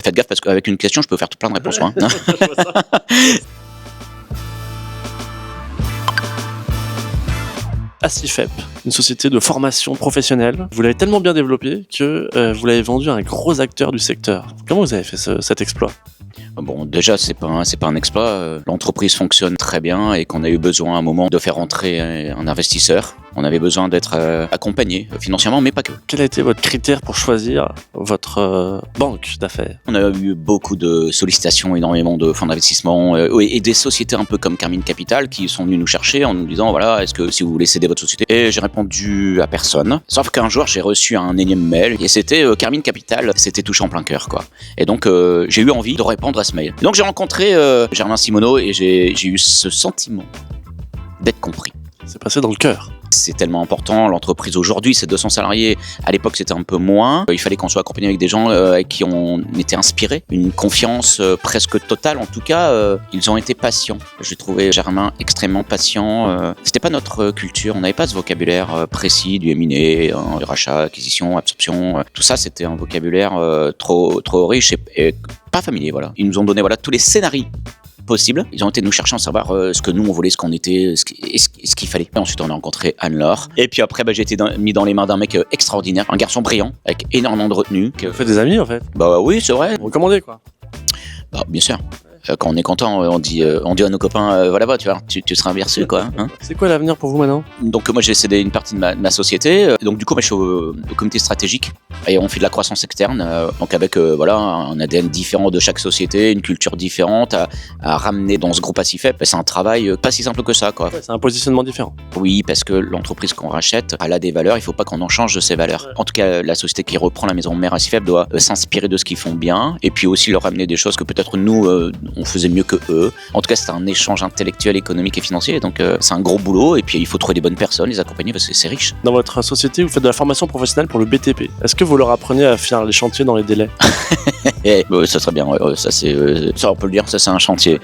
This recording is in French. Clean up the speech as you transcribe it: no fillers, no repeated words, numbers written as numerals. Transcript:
Faites gaffe parce qu'avec une question, je peux faire tout plein de réponses. Hein. Je vois ça. Acifep, une société de formation professionnelle. Vous l'avez tellement bien développée que vous l'avez vendu à un gros acteur du secteur. Comment vous avez fait cet exploit ? Bon, déjà, c'est pas un exploit. L'entreprise fonctionne très bien et qu'on a eu besoin à un moment de faire entrer un investisseur. On avait besoin d'être accompagné financièrement, mais pas que. Quel a été votre critère pour choisir votre banque d'affaires ? On a eu beaucoup de sollicitations, énormément de fonds d'investissement et des sociétés un peu comme Carmine Capital qui sont venues nous chercher en nous disant voilà, est-ce que si vous voulez céder votre société ? Et j'ai répondu à personne. Sauf qu'un jour, j'ai reçu un énième mail et c'était Carmine Capital, c'était touché en plein cœur, quoi. Et donc, j'ai eu envie de répondre à ce mail. Donc, j'ai rencontré Germain Simoneau et j'ai eu ce sentiment d'être compris. C'est passé dans le cœur. C'est tellement important, l'entreprise aujourd'hui c'est 200 salariés, à l'époque c'était un peu moins, il fallait qu'on soit accompagné avec des gens avec qui on était inspirés, une confiance presque totale, en tout cas ils ont été patients. J'ai trouvé Germain extrêmement patient, c'était pas notre culture, on n'avait pas ce vocabulaire précis du M&A, du rachat, acquisition, absorption, tout ça c'était un vocabulaire trop riche et pas familier, voilà. Ils nous ont donné tous les scénarios possible. Ils ont été nous chercher en savoir ce que nous on voulait, ce qu'on était, ce qu'il fallait. Et ensuite on a rencontré Anne-Laure. Et puis après j'ai été mis dans les mains d'un mec extraordinaire, un garçon brillant, avec énormément de retenue. Vous faites des amis en fait ? Bah oui, c'est vrai. Vous recommandez quoi ? Bah bien sûr. Quand on est content, on dit à nos copains, voilà, tu vois, tu seras reçu, quoi. Hein. C'est quoi l'avenir pour vous maintenant ? Donc moi j'ai cédé une partie de ma société. Donc du coup moi je suis au comité stratégique et on fait de la croissance externe. Donc avec un ADN différent de chaque société, une culture différente à ramener dans ce groupe Acifep. C'est un travail pas si simple que ça, quoi. Ouais, c'est un positionnement différent. Oui, parce que l'entreprise qu'on rachète, elle a des valeurs. Il faut pas qu'on en change de ces valeurs. Ouais. En tout cas, la société qui reprend la maison mère Acifep doit s'inspirer de ce qu'ils font bien et puis aussi leur ramener des choses que peut-être nous on faisait mieux que eux. En tout cas, c'est un échange intellectuel, économique et financier. Donc, c'est un gros boulot. Et puis, il faut trouver des bonnes personnes, les accompagner parce que c'est riche. Dans votre société, vous faites de la formation professionnelle pour le BTP. Est-ce que vous leur apprenez à faire les chantiers dans les délais ? Ça serait bien. Ça, on peut le dire. Ça, c'est un chantier.